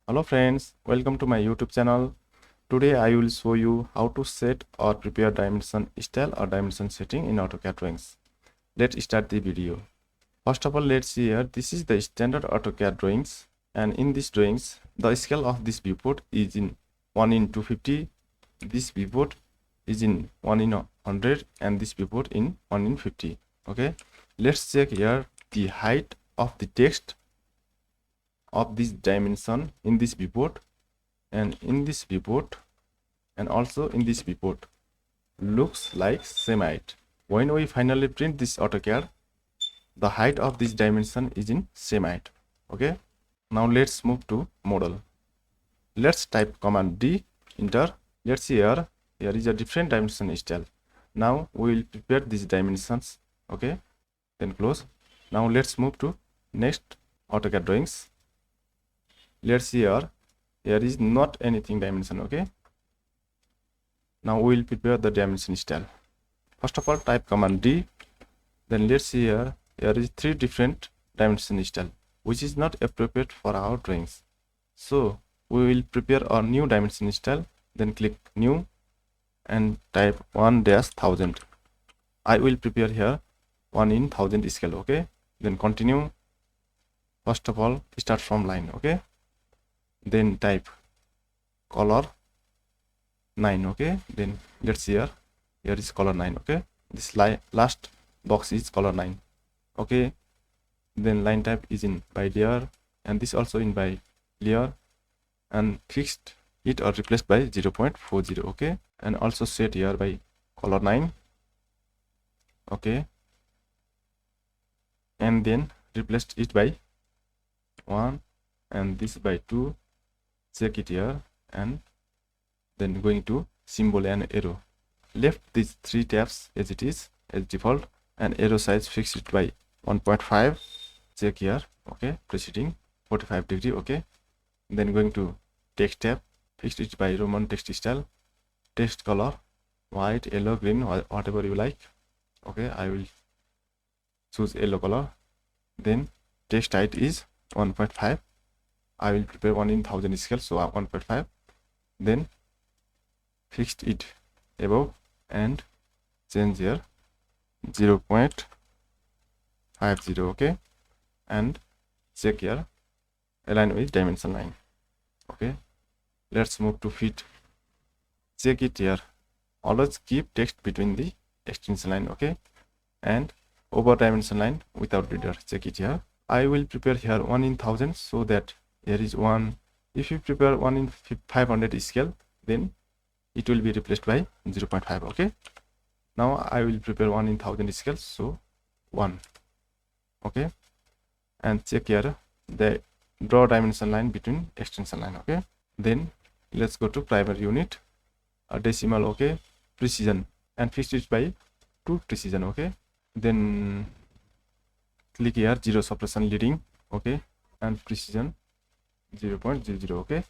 Hello friends, welcome to my YouTube channel. Today I will show you how to set or prepare dimension style or dimension setting in AutoCAD drawings. Let's start the video. First of all, let's see here. This is the standard AutoCAD drawings, and in these drawings, the scale of this viewport is in 1 in 250. This viewport is in 1 in 100, and this viewport in 1 in 50. Okay, let's check here the height of the text of this dimension in this viewport and in this viewport and also in this viewport looks like same height. When we finally print this AutoCAD, the height of this dimension is in same height. Okay, now let's move to model. Let's type command D, enter. Let's see here is a different dimension style. Now we will prepare these dimensions. Okay, then close. Now let's move to next AutoCAD drawings. Let's see here is not anything dimension. Okay, now we will prepare the dimension style. First of all, type command D. Then let's see here is 3 different dimension style which is not appropriate for our drawings. So we will prepare a new dimension style. Then click new and type 1-1000. I will prepare here 1 in 1000 scale. Okay, then continue. First of all, start from line. Okay, then type color 9. Okay, then let's see here is color 9. Okay, this last box is color 9. Okay, then line type is in by layer and this also in by layer, and fixed it or replaced by 0.40. okay, and also set here by color 9. Okay, and then replaced it by 1 and this by 2. Check it here and then going to symbol and arrow. Left these 3 tabs as it is as default, and arrow size fixed it by 1.5. Check here. Okay, preceding 45 degree. Okay, then going to text tab, fixed it by Roman text style, text color white, yellow, green, whatever you like. Okay, I will choose yellow color. Then text height is 1.5. I will prepare 1 in 1000 scale, so 1.5. Then fixed it above and change here 0.50. okay, and check here align with dimension line. Okay, let's move to fit. Check it here, always keep text between the extension line. Okay, and over dimension line without reader. Check it here. I will prepare here 1 in 1000, so that here is 1. If you prepare 1 in 500 scale, then it will be replaced by 0.5. okay, now I will prepare 1 in 1000 scale, so 1. Okay, and check here the draw dimension line between extension line. Okay, then let's go to primary unit, decimal. Okay, precision, and fix it by 2 precision. Okay, then click here 0 suppression leading. Okay, and precision 0.00. okay,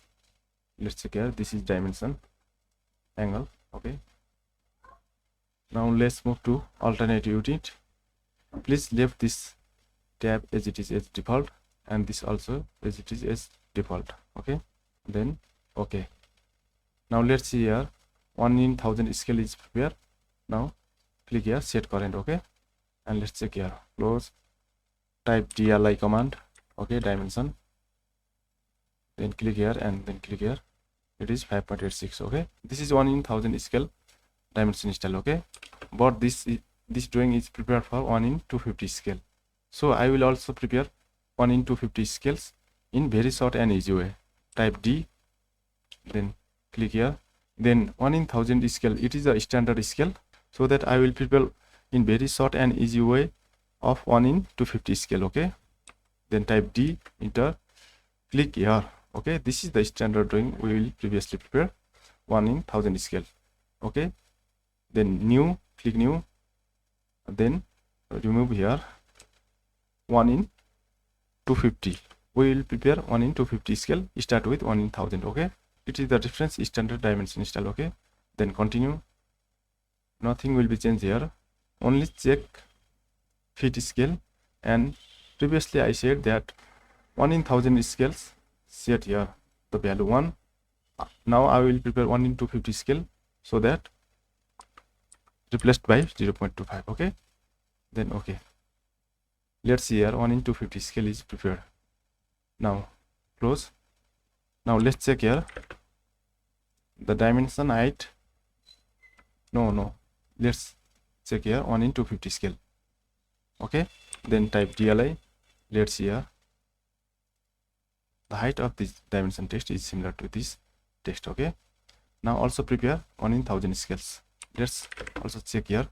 let's check here. This is dimension angle. Okay, now let's move to alternate unit. Please leave this tab as it is as default, and this also as it is as default. Okay, then okay, now let's see here 1 in 1000 scale is prepared. Now click here set current. Okay, and let's check here, close, type DLI command. Okay, dimension, then click here and then click here, it is 5.86. okay, this is 1 in 1000 scale dimension style. Okay, but this drawing is prepared for 1 in 250 scale, so I will also prepare 1 in 250 scales in very short and easy way. Type D, then click here, then 1 in 1000 scale, it is a standard scale, so that I will prepare in very short and easy way of 1 in 250 scale. Okay, then type D, enter, click here. Okay, this is the standard drawing we will previously prepare 1 in 1000 scale. Okay, then new, click new, then remove here 1 in 250. We will prepare 1 in 250 scale, start with 1 in 1000. Okay, it is the difference standard dimension style. Okay, then continue. Nothing will be changed here, only check fit scale, and previously I said that 1 in 1000 scales set here the value 1. Now I will prepare 1 in 250 scale, so that replaced by 0.25. okay, then okay, let's see here 1 in 250 scale is prepared. Now close. Now let's check here the dimension height. No, let's check here 1 in 250 scale. Okay, then type DLI. Let's see here the height of this dimension text is similar to this text. Okay, now also prepare 1 in 1000 scales. Let's also check here.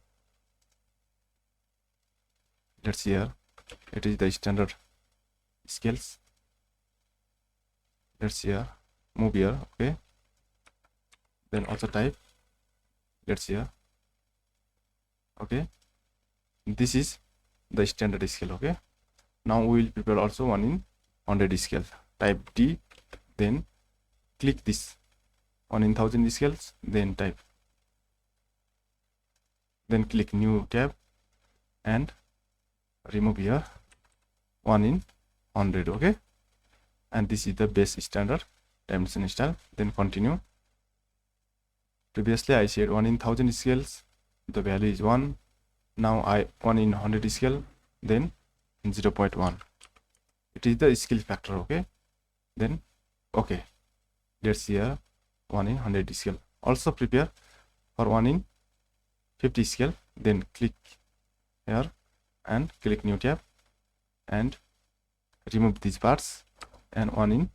Let's see here, it is the standard scales. Let's see here, move here. Okay, then also type. Let's see here. Okay, this is the standard scale. Okay, now we will prepare also 1 in 100 scale. Type D, then click this 1 in 1000 scales, then type, then click new tab and remove here 1 in 100. okay, and this is the base standard dimension style. Then continue. Previously I said 1 in 1000 scales, the value is 1. Now 1 in 100 scale, then 0.1. it is the scale factor. Okay, then okay, let's see here 1 in 100 scale. Also prepare for 1 in 50 scale, then click here and click new tab and remove these parts, and 1 in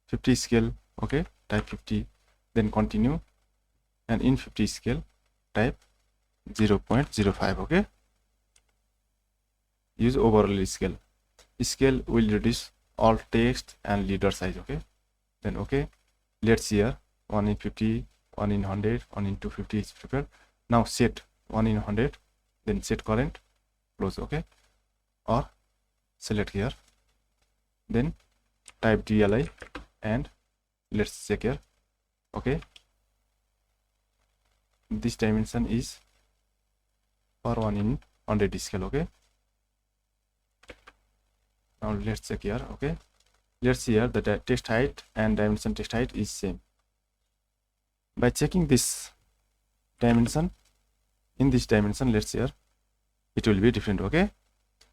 50 scale. Okay, type 50, then continue, and in 50 scale type 0.05. okay, use overall scale. Scale will reduce all text and leader size. Okay, then okay, let's see here 1 in 50, 1 in 100, 1 in 250 is prepared. Now set 1 in 100, then set current, close. Okay, or select here, then type DLI and let's check here. Okay, this dimension is for 1 in 100 scale. Okay, now let's check here. Okay, let's see here the text height and dimension text height is same. By checking this dimension, in this dimension, let's see here, it will be different. Okay,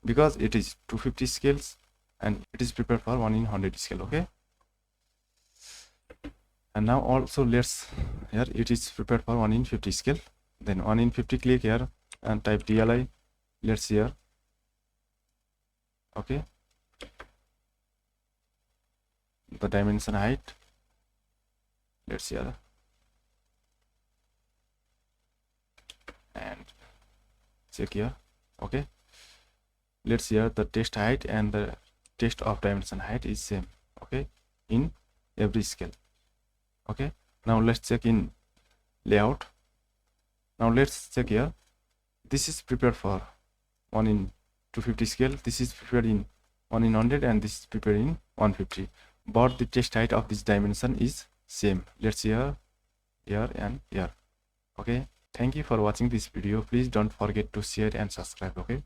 because it is 250 scales and it is prepared for 1 in 100 scale. Okay, and now also let's here, it is prepared for 1 in 50 scale. Then 1 in 50, click here and type DLI. Let's see here. Okay, the dimension height, let's see here, and check here. Okay, let's see here the text height and the text of dimension height is same. Okay, in every scale. Okay, now let's check in layout. Now let's check here, this is prepared for 1 in 250 scale, this is prepared in 1 in 100, and this is prepared in 150, but the text height of this dimension is same. Let's see here, here and here. Okay, thank you for watching this video. Please don't forget to share and subscribe. Okay.